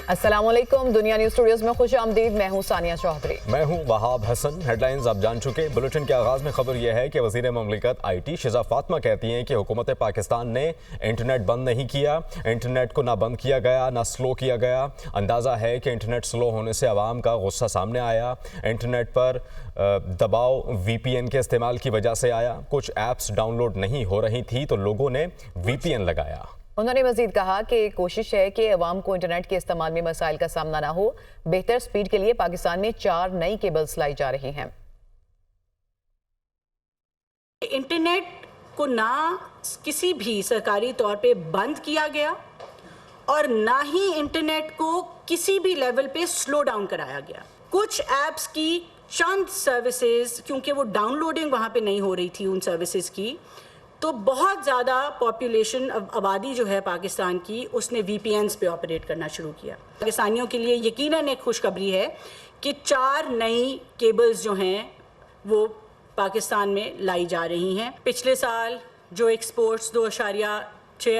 السلام علیکم، دنیا نیوز اسٹوڈیوز میں خوش آمدید۔ میں ہوں ثانیہ چودھری۔ میں ہوں وہاب حسن۔ ہیڈ لائنز آپ جان چکے۔ بلیٹن کے آغاز میں خبر یہ ہے کہ وزیر مملکت آئی ٹی شزا فاطمہ کہتی ہیں کہ حکومت پاکستان نے انٹرنیٹ بند نہیں کیا، انٹرنیٹ کو نہ بند کیا گیا نہ سلو کیا گیا۔ اندازہ ہے کہ انٹرنیٹ سلو ہونے سے عوام کا غصہ سامنے آیا، انٹرنیٹ پر دباؤ وی پی این کے استعمال کی وجہ سے آیا، کچھ ایپس ڈاؤن لوڈ نہیں ہو رہی تھی تو لوگوں نے وی پی این لگایا۔ انہوں نے مزید کہا کہ کوشش ہے کہ عوام کو انٹرنیٹ کے استعمال میں مسائل کا سامنا نہ ہو۔ بہتر سپیڈ کے لیے پاکستان میں 4 نئی کیبلز لائی جا رہی ہیں۔ انٹرنیٹ کو نہ کسی بھی سرکاری طور پہ بند کیا گیا اور نہ ہی انٹرنیٹ کو کسی بھی لیول پہ سلو ڈاؤن کرایا گیا۔ کچھ ایپس کی چند سروسز کیونکہ وہ ڈاؤن لوڈنگ وہاں پہ نہیں ہو رہی تھی ان سروسز کی، تو بہت زیادہ پاپولیشن آبادی جو ہے پاکستان کی اس نے وی پی اینز پہ آپریٹ کرنا شروع کیا۔ پاکستانیوں کے لیے یقیناً ایک خوشخبری ہے کہ 4 نئی کیبلز جو ہیں وہ پاکستان میں لائی جا رہی ہیں۔ پچھلے سال جو ایکسپورٹس 2.6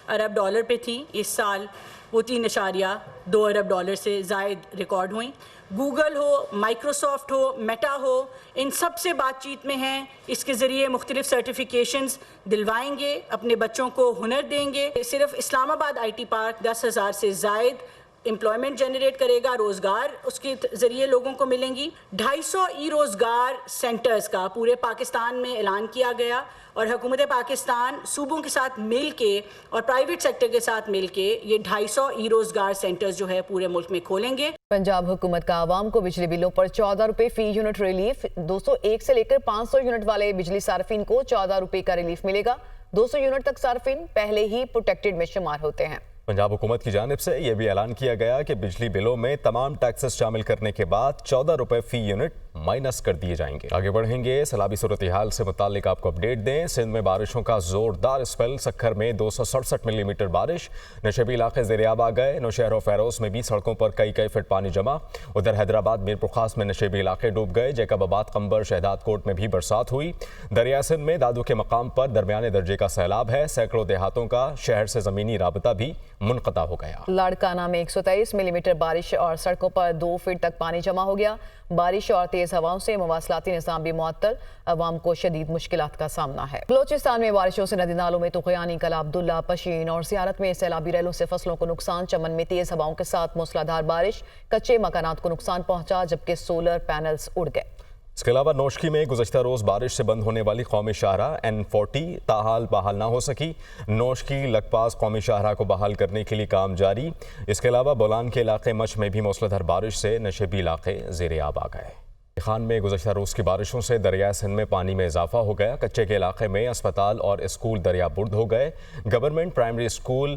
ارب ڈالر پہ تھی، اس سال وہ 3.2 ارب ڈالر سے زائد ریکارڈ ہوئیں۔ گوگل ہو، مائکروسافٹ ہو، میٹا ہو، ان سب سے بات چیت میں ہیں۔ اس کے ذریعے مختلف سرٹیفیکیشنز دلوائیں گے، اپنے بچوں کو ہنر دیں گے۔ صرف اسلام آباد آئی ٹی پارک 10,000 سے زائد امپلائمنٹ جنریٹ کرے گا، روزگار اس کے ذریعے لوگوں کو ملیں گی۔ 250 ای روزگار سینٹرز کا پورے پاکستان میں اعلان کیا گیا اور حکومت پاکستان صوبوں کے ساتھ مل کے اور پرائیویٹ سیکٹر کے ساتھ مل کے یہ 250 ای روزگار سینٹرز جو ہے پورے ملک میں کھولیں گے۔ پنجاب حکومت کا عوام کو بجلی بلوں پر 14 روپے فی یونٹ ریلیف۔ 201 سے لے کر 500 یونٹ والے بجلی صارفین کو 14 روپے کا ریلیف ملے گا۔ 200 یونٹ تک صارفین پہلے ہی پروٹیکٹڈ میں شمار ہوتے ہیں۔ پنجاب حکومت کی جانب سے یہ بھی اعلان کیا گیا کہ بجلی بلوں میں تمام ٹیکسز شامل کرنے کے بعد 14 روپے فی یونٹ مائنس کر دیے جائیں گے۔ آگے بڑھیں گے، سیلابی صورتحال سے متعلق آپ کو اپڈیٹ دیں۔ سندھ میں بارشوں کا زوردار اسپیل، سکھر میں 267 ملی میٹر بارش، نشیبی علاقے زیریاب آ گئے۔ نوشہر و فیروز میں بھی سڑکوں پر کئی فٹ پانی جمع۔ ادھر حیدرآباد میرپور خاص میں نشیبی علاقے ڈوب گئے۔ جیکب آباد، قمبر، شہداد کوٹ میں بھی برسات ہوئی۔ دریا سندھ میں دادو کے مقام پر درمیانے درجے کا سیلاب ہے۔ سینکڑوں دیہاتوں کا شہر سے زمینی رابطہ بھی منقطع ہو گیا۔ لاڑکانہ میں 123 ملی میٹر بارش اور سڑکوں پر 2 فٹ تک پانی جمع ہو گیا۔ بارش اور تیز ہواؤں سے مواصلاتی نظام بھی معطل، عوام کو شدید مشکلات کا سامنا ہے۔ بلوچستان میں بارشوں سے ندی نالوں میں طغیان، کلا عبداللہ، پشین اور زیارت میں سیلابی ریلوں سے فصلوں کو نقصان۔ چمن میں تیز ہواؤں کے ساتھ موسلادھار بارش، کچے مکانات کو نقصان پہنچا جبکہ سولر پینلز اڑ گئے۔ اس کے علاوہ نوشکی میں گزشتہ روز بارش سے بند ہونے والی قومی شاہراہ N40 تاحال بحال نہ ہو سکی۔ نوشکی لکپاس قومی شاہراہ کو بحال کرنے کے لیے کام جاری۔ اس کے علاوہ بولان کے علاقے مچ میں بھی موسلادھار بارش سے نشیبی علاقے زیر آب آ گئے۔ خان میں گزشتہ روز کی بارشوں سے دریائے سندھ میں پانی میں اضافہ ہو گیا۔ کچے کے علاقے میں اسپتال اور اسکول دریا برد ہو گئے۔ گورنمنٹ پرائمری اسکول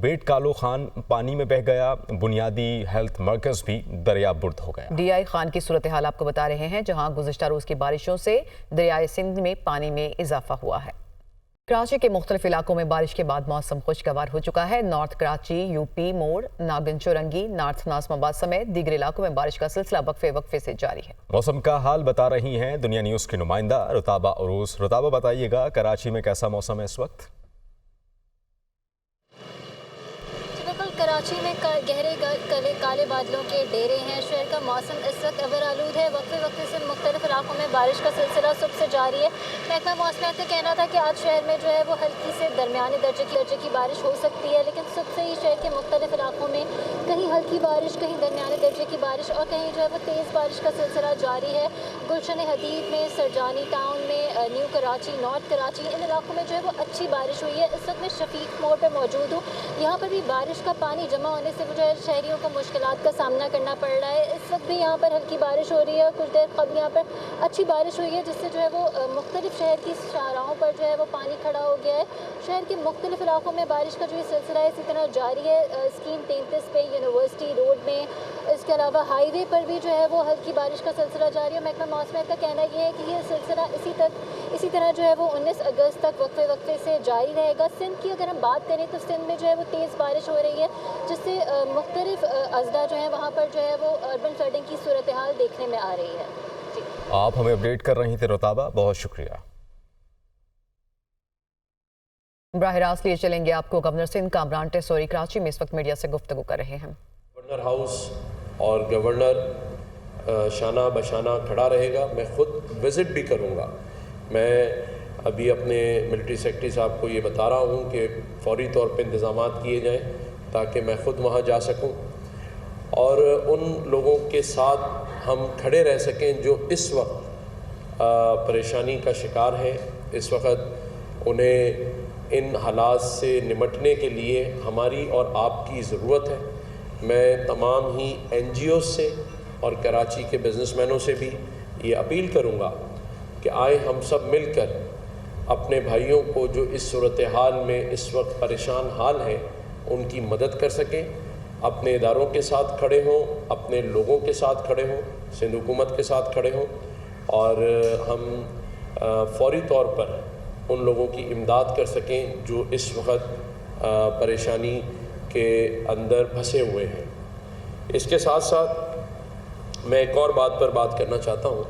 بیٹ کالو خان پانی میں بہہ گیا۔ بنیادی ہیلتھ مرکز بھی دریا برد ہو گیا۔ ڈی آئی خان کی صورتحال آپ کو بتا رہے ہیں، جہاں گزشتہ روز کی بارشوں سے دریائے سندھ میں پانی میں اضافہ ہوا ہے۔ کراچی کے مختلف علاقوں میں بارش کے بعد موسم خوشگوار ہو چکا ہے۔ نارتھ کراچی، یو پی موڑ، ناگن چورنگی، نارتھ ناظم آباد سمیت دیگر علاقوں میں بارش کا سلسلہ وقفے سے جاری ہے۔ موسم کا حال بتا رہی ہیں دنیا نیوز کی نمائندہ رتابہ عروس۔ رتابہ بتائیے گا کراچی میں کیسا موسم ہے اس وقت؟ کراچی میں گہرے کالے بادلوں کے ڈیرے ہیں۔ شہر کا موسم اس وقت ابر آلود ہے۔ وقفے سے مختلف علاقوں میں بارش کا سلسلہ صبح سے جاری ہے۔ محکمہ موسمیات کا کہنا تھا کہ آج شہر میں جو ہے وہ ہلکی سے درمیانے درجے کی بارش ہو سکتی ہے، لیکن صبح سے ہی شہر کے مختلف علاقوں میں کہیں ہلکی بارش، کہیں درمیانے درجے کی بارش اور کہیں جو ہے وہ تیز بارش کا سلسلہ جاری ہے۔ گلشن حدید میں، سرجانی ٹاؤن میں، نیو کراچی، نارتھ کراچی، ان علاقوں میں جو ہے وہ اچھی بارش ہوئی ہے۔ اس وقت میں شفیق موڑ پہ موجود ہوں۔ یہاں پر بھی بارش کا پانی جمع ہونے سے جو ہے شہریوں کو مشکلات کا سامنا کرنا پڑ رہا ہے۔ اس وقت بھی یہاں پر ہلکی بارش ہو رہی ہے اور کچھ دیر قبل یہاں پر اچھی بارش ہوئی ہے، جس سے جو ہے وہ مختلف شہر کی شاہراہوں پر جو ہے وہ پانی کھڑا ہو گیا ہے۔ شہر کے مختلف علاقوں میں بارش کا جو یہ سلسلہ ہے اسی طرح جاری ہے۔ اسکیم 33 پہ، یونیورسٹی روڈ میں، اس کے علاوہ ہائی وے پر بھی جو ہے وہ ہلکی بارش کا سلسلہ جاری ہے۔ محکمہ موسمیات کا کہنا یہ ہے کہ یہ سلسلہ اسی طرح جو ہے وہ 19 اگست تک وقفے سے جاری رہے گا۔ سندھ کی اگر ہم بات کریں تو سندھ میں جو ہے وہ تیز بارش ہو رہی ہے، جس سے مختلف اضلاع جو ہیں وہاں پر جو ہے وہ اربن فلڈنگ کی صورتحال دیکھنے میں آ رہی ہے۔ آپ ہمیں اپڈیٹ کر رہی تھے رتابہ، بہت شکریہ۔ براہ راست لیے چلیں گے آپ کو گورنر سندھ کامران ٹیسوری کراچی میں اس وقت میڈیا سے گفتگو کر رہے ہیں. گورنر ہاؤس اور گورنر شانہ بشانہ کھڑا رہے گا. میں خود وزٹ بھی کروں گا. میں ابھی اپنے ملٹری سیکرٹری صاحب کو یہ بتا رہا ہوں کہ فوری طور پہ انتظامات کیے جائیں تاکہ میں خود وہاں جا سکوں اور ان لوگوں کے ساتھ ہم کھڑے رہ سکیں جو اس وقت پریشانی کا شکار ہیں. اس وقت انہیں ان حالات سے نمٹنے کے لیے ہماری اور آپ کی ضرورت ہے. میں تمام ہی NGOs سے اور کراچی کے بزنس مینوں سے بھی یہ اپیل کروں گا کہ آئے ہم سب مل کر اپنے بھائیوں کو جو اس صورتحال میں اس وقت پریشان حال ہیں ان کی مدد کر سکیں. اپنے اداروں کے ساتھ کھڑے ہوں, اپنے لوگوں کے ساتھ کھڑے ہوں, سندھ حکومت کے ساتھ کھڑے ہوں اور ہم فوری طور پر ان لوگوں کی امداد کر سکیں جو اس وقت پریشانی کے اندر پھنسے ہوئے ہیں. اس کے ساتھ ساتھ میں ایک اور بات پر بات کرنا چاہتا ہوں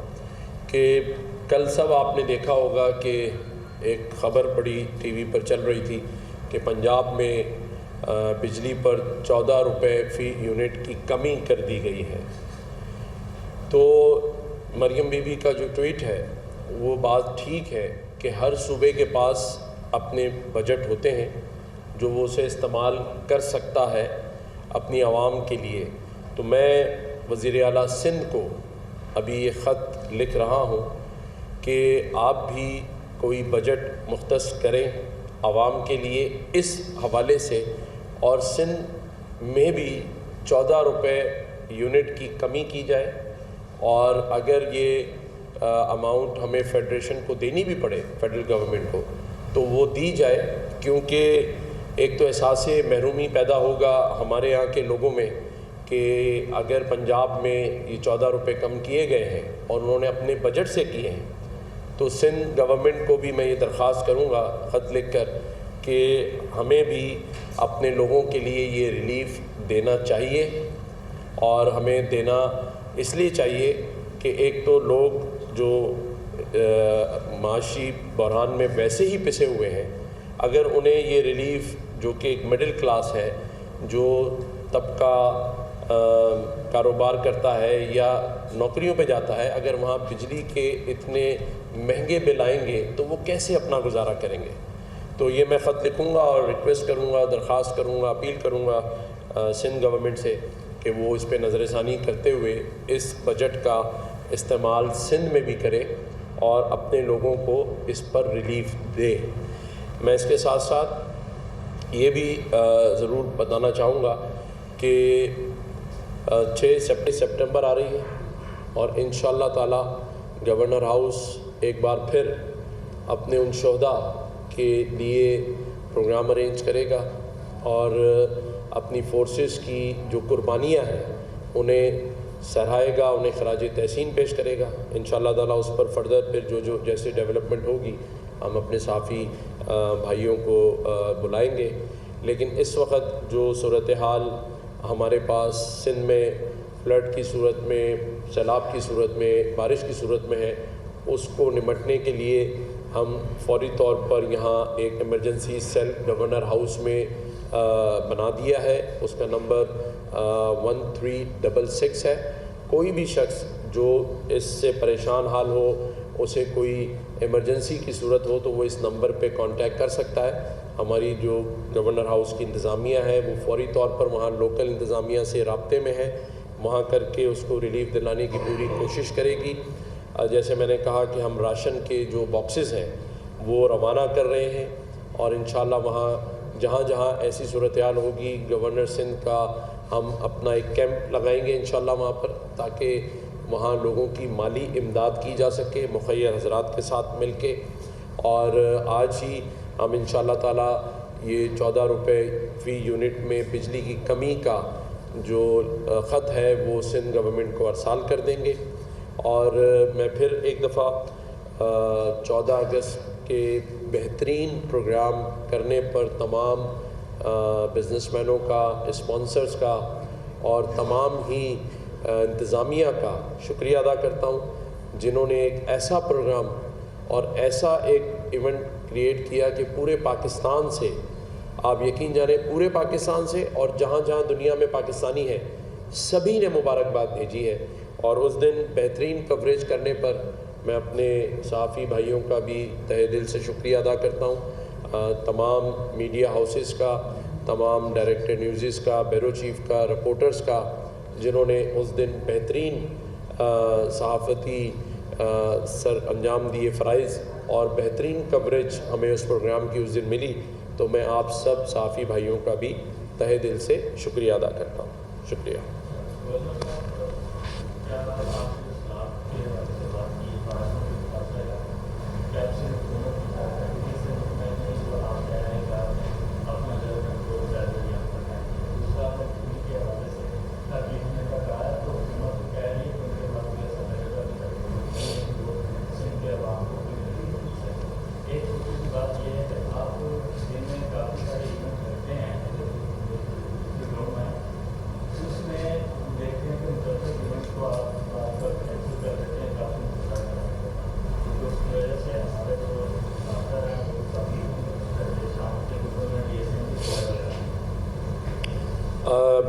کہ کل سب آپ نے دیکھا ہوگا کہ ایک خبر بڑی ٹی وی پر چل رہی تھی کہ پنجاب میں بجلی پر 14 روپے فی یونٹ کی کمی کر دی گئی ہے. تو مریم بی بی کا جو ٹویٹ ہے وہ بات ٹھیک ہے کہ ہر صوبے کے پاس اپنے بجٹ ہوتے ہیں جو وہ اسے استعمال کر سکتا ہے اپنی عوام کے لیے. تو میں وزیر اعلیٰ سندھ کو ابھی یہ خط لکھ رہا ہوں کہ آپ بھی کوئی بجٹ مختص کریں عوام کے لیے اس حوالے سے اور سندھ میں بھی 14 روپے یونٹ کی کمی کی جائے اور اگر یہ اماؤنٹ ہمیں فیڈریشن کو دینی بھی پڑے فیڈرل گورنمنٹ کو تو وہ دی جائے, کیونکہ ایک تو احساس محرومی پیدا ہوگا ہمارے یہاں کے لوگوں میں کہ اگر پنجاب میں یہ 14 روپے کم کیے گئے ہیں اور انہوں نے اپنے بجٹ سے کیے ہیں تو سندھ گورنمنٹ کو بھی میں یہ درخواست کروں گا خط لکھ کر کہ ہمیں بھی اپنے لوگوں کے لیے یہ ریلیف دینا چاہیے. اور ہمیں دینا اس لیے چاہیے کہ ایک تو لوگ جو معاشی بحران میں ویسے ہی پسے ہوئے ہیں, اگر انہیں یہ ریلیف جو کہ ایک مڈل کلاس ہے, جو طبقہ کاروبار کرتا ہے یا نوکریوں پہ جاتا ہے, اگر وہاں بجلی کے اتنے مہنگے بل آئیں گے تو وہ کیسے اپنا گزارا کریں گے. تو یہ میں خط لکھوں گا اور ریکویسٹ کروں گا, درخواست کروں گا, اپیل کروں گا سندھ گورنمنٹ سے کہ وہ اس پہ نظر ثانی کرتے ہوئے اس بجٹ کا استعمال سندھ میں بھی کرے اور اپنے لوگوں کو اس پر ریلیف دے. میں اس کے ساتھ ساتھ یہ بھی ضرور بتانا چاہوں گا کہ 6 سپٹمبر آ رہی ہے اور انشاءاللہ تعالی گورنر ہاؤس ایک بار پھر اپنے ان شہداء کے لیے پروگرام ارینج کرے گا اور اپنی فورسز کی جو قربانیاں ہیں انہیں سراہے گا, انہیں خراج تحسین پیش کرے گا. انشاءاللہ تعالیٰ اس پر فردر پھر جو جیسے ڈیولپمنٹ ہوگی ہم اپنے صحافی بھائیوں کو بلائیں گے. لیکن اس وقت جو صورتحال ہمارے پاس سندھ میں فلڈ کی صورت میں, سیلاب کی صورت میں, بارش کی صورت میں ہے, اس کو نمٹنے کے لیے ہم فوری طور پر یہاں ایک ایمرجنسی سیل گورنر ہاؤس میں بنا دیا ہے. اس کا نمبر 1366 ہے. کوئی بھی شخص جو اس سے پریشان حال ہو, اسے کوئی ایمرجنسی کی صورت ہو تو وہ اس نمبر پہ کانٹیکٹ کر سکتا ہے. ہماری جو گورنر ہاؤس کی انتظامیہ ہے وہ فوری طور پر وہاں لوکل انتظامیہ سے رابطے میں ہے, وہاں کر کے اس کو ریلیف دلانے کی پوری کوشش کرے گی. جیسے میں نے کہا کہ ہم راشن کے جو باکسز ہیں وہ روانہ کر رہے ہیں اور انشاءاللہ وہاں جہاں جہاں ایسی صورتحال ہوگی گورنر سندھ کا ہم اپنا ایک کیمپ لگائیں گے انشاءاللہ وہاں پر, تاکہ وہاں لوگوں کی مالی امداد کی جا سکے مخیر حضرات کے ساتھ مل کے. اور آج ہی ہم انشاءاللہ تعالیٰ یہ 14 روپے فی یونٹ میں بجلی کی کمی کا جو خط ہے وہ سندھ گورنمنٹ کو ارسال کر دیں گے. اور میں پھر ایک دفعہ 14 اگست کے بہترین پروگرام کرنے پر تمام بزنس مینوں کا, اسپانسرز کا اور تمام ہی انتظامیہ کا شکریہ ادا کرتا ہوں جنہوں نے ایک ایسا پروگرام اور ایسا ایک ایونٹ کریٹ کیا کہ پورے پاکستان سے، آپ یقین جانیں پورے پاکستان سے اور جہاں جہاں دنیا میں پاکستانی ہیں سبھی نے مبارکباد بھیجی ہے. اور اس دن بہترین کوریج کرنے پر میں اپنے صحافی بھائیوں کا بھی تہہ دل سے شکریہ ادا کرتا ہوں، تمام میڈیا ہاؤسز کا، تمام ڈائریکٹر نیوزز کا، بیورو چیف کا، رپورٹرز کا، جنہوں نے اس دن بہترین صحافتی سر انجام دیے فرائض اور بہترین کوریج ہمیں اس پروگرام کی اس دن ملی. تو میں آپ سب صحافی بھائیوں کا بھی تہہ دل سے شکریہ ادا کرتا ہوں. شکریہ.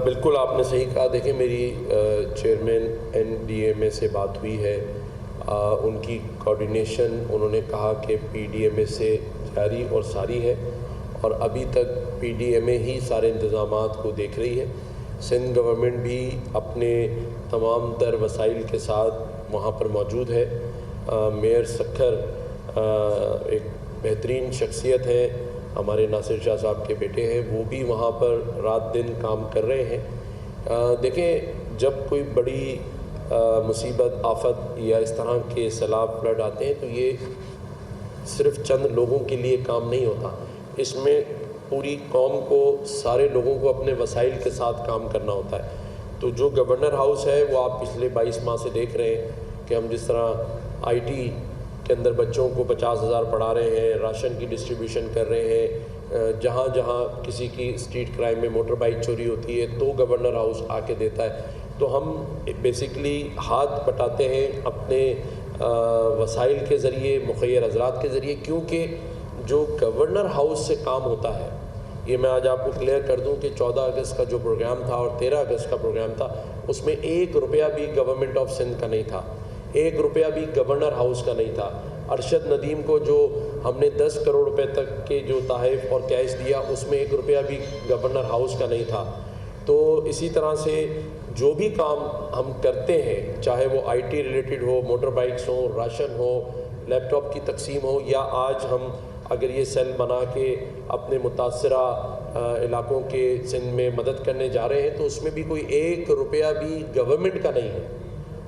بالکل آپ نے صحیح کہا. دیکھیں میری چیئرمین NDMA سے بات ہوئی ہے، ان کی کوارڈینیشن انہوں نے کہا کہ PDMA سے جاری اور ساری ہے اور ابھی تک PDMA ہی سارے انتظامات کو دیکھ رہی ہے. سندھ گورنمنٹ بھی اپنے تمام تر وسائل کے ساتھ وہاں پر موجود ہے. میئر سکھر ایک بہترین شخصیت ہے، ہمارے ناصر شاہ صاحب کے بیٹے ہیں، وہ بھی وہاں پر رات دن کام کر رہے ہیں. دیکھیں جب کوئی بڑی مصیبت، آفت یا اس طرح کے سیلاب فلڈ آتے ہیں تو یہ صرف چند لوگوں کے لیے کام نہیں ہوتا، اس میں پوری قوم کو، سارے لوگوں کو اپنے وسائل کے ساتھ کام کرنا ہوتا ہے. تو جو گورنر ہاؤس ہے وہ آپ پچھلے 22 ماہ سے دیکھ رہے ہیں کہ ہم جس طرح IT کے اندر بچوں کو 50,000 پڑھا رہے ہیں، راشن کی ڈسٹریبیوشن کر رہے ہیں، جہاں جہاں کسی کی اسٹریٹ کرائم میں موٹر بائک چوری ہوتی ہے تو گورنر ہاؤس آ کے دیتا ہے. تو ہم بیسیکلی ہاتھ بٹاتے ہیں اپنے وسائل کے ذریعے، مخیر حضرات کے ذریعے، کیونکہ جو گورنر ہاؤس سے کام ہوتا ہے، یہ میں آج آپ کو کلیئر کر دوں کہ 14 اگست کا جو پروگرام تھا اور 13 اگست کا پروگرام تھا، اس میں 1 روپیہ بھی گورنمنٹ آف سندھ کا نہیں تھا، 1 روپیہ بھی گورنر ہاؤس کا نہیں تھا. ارشد ندیم کو جو ہم نے 10 کروڑ روپے تک کے جو تحائف اور کیش دیا، اس میں 1 روپیہ بھی گورنر ہاؤس کا نہیں تھا. تو اسی طرح سے جو بھی کام ہم کرتے ہیں، چاہے وہ IT related who, motor bikes ہوں، راشن ہو، لیپ ٹاپ کی تقسیم ہو، یا آج ہم اگر یہ سیل بنا کے اپنے متاثرہ علاقوں کے سندھ میں مدد کرنے جا رہے ہیں تو اس میں بھی کوئی 1 روپیہ بھی گورنمنٹ کا نہیں ہے.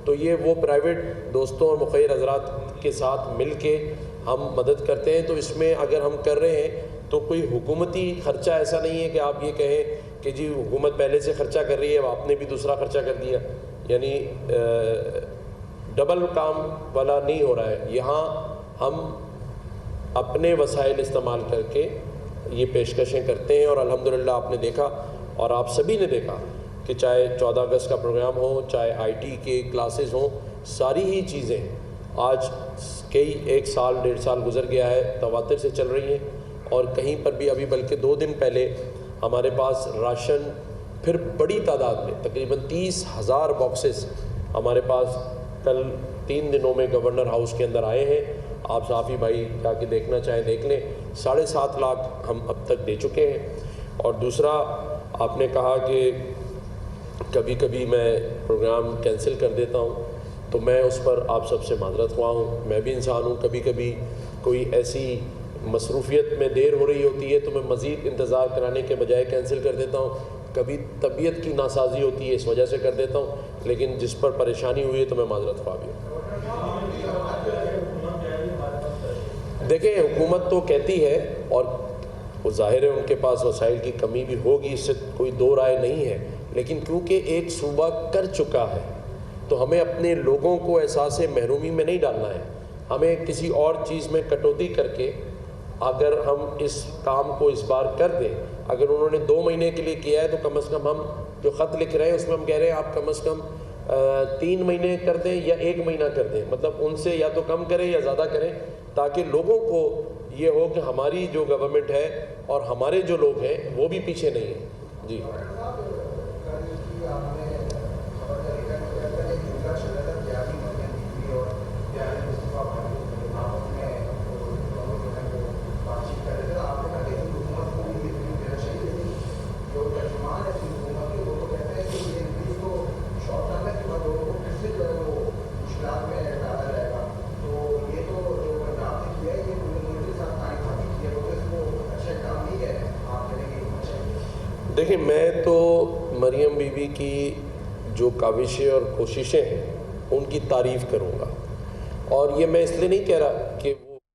تو یہ وہ پرائیویٹ دوستوں اور مخیر حضرات کے ساتھ مل کے ہم مدد کرتے ہیں. تو اس میں اگر ہم کر رہے ہیں تو کوئی حکومتی خرچہ ایسا نہیں ہے کہ آپ یہ کہیں کہ جی حکومت پہلے سے خرچہ کر رہی ہے، اب آپ نے بھی دوسرا خرچہ کر دیا، یعنی ڈبل کام والا نہیں ہو رہا ہے. یہاں ہم اپنے وسائل استعمال کر کے یہ پیشکشیں کرتے ہیں اور الحمدللہ آپ نے دیکھا اور آپ سبھی نے دیکھا کہ چاہے 14 اگست کا پروگرام ہو، چاہے IT کے کلاسز ہوں، ساری ہی چیزیں آج کئی 1 سال 1.5 سال گزر گیا ہے، تواتر سے چل رہی ہیں. اور کہیں پر بھی ابھی بلکہ 2 دن پہلے ہمارے پاس راشن پھر بڑی تعداد میں تقریباً 30,000 باکسز ہمارے پاس کل 3 دنوں میں گورنر ہاؤس کے اندر آئے ہیں. آپ صحافی بھائی جا کے دیکھنا چاہیں دیکھ لیں. 7.5 لاکھ ہم اب تک دے چکے ہیں. اور دوسرا آپ نے کہا کہ کبھی کبھی میں پروگرام کینسل کر دیتا ہوں، تو میں اس پر آپ سب سے معذرت خواہ ہوں. میں بھی انسان ہوں، کبھی کبھی کوئی ایسی مصروفیت میں دیر ہو رہی ہوتی ہے تو میں مزید انتظار کرانے کے بجائے کینسل کر دیتا ہوں. کبھی طبیعت کی ناسازی ہوتی ہے، اس وجہ سے کر دیتا ہوں. لیکن جس پر پریشانی ہوئی ہے تو میں معذرت خواہ بھی ہوں. دیکھیں حکومت تو کہتی ہے اور وہ ظاہر ہے ان کے پاس وسائل کی کمی بھی ہوگی، اس سے کوئی دو رائے نہیں ہے، لیکن کیونکہ ایک صوبہ کر چکا ہے تو ہمیں اپنے لوگوں کو احساس محرومی میں نہیں ڈالنا ہے. ہمیں کسی اور چیز میں کٹوتی کر کے اگر ہم اس کام کو اس بار کر دیں، اگر انہوں نے 2 مہینے کے لیے کیا ہے تو کم از کم ہم جو خط لکھ رہے ہیں اس میں ہم کہہ رہے ہیں آپ کم از کم 3 مہینے کر دیں یا 1 مہینہ کر دیں، مطلب ان سے یا تو کم کریں یا زیادہ کریں، تاکہ لوگوں کو یہ ہو کہ ہماری جو گورنمنٹ ہے اور ہمارے جو لوگ ہیں وہ بھی پیچھے نہیں ہیں. جی دیکھیں، میں تو مریم بی بی کی جو کاوشیں اور کوششیں ہیں ان کی تعریف کروں گا، اور یہ میں اس لیے نہیں کہہ رہا کہ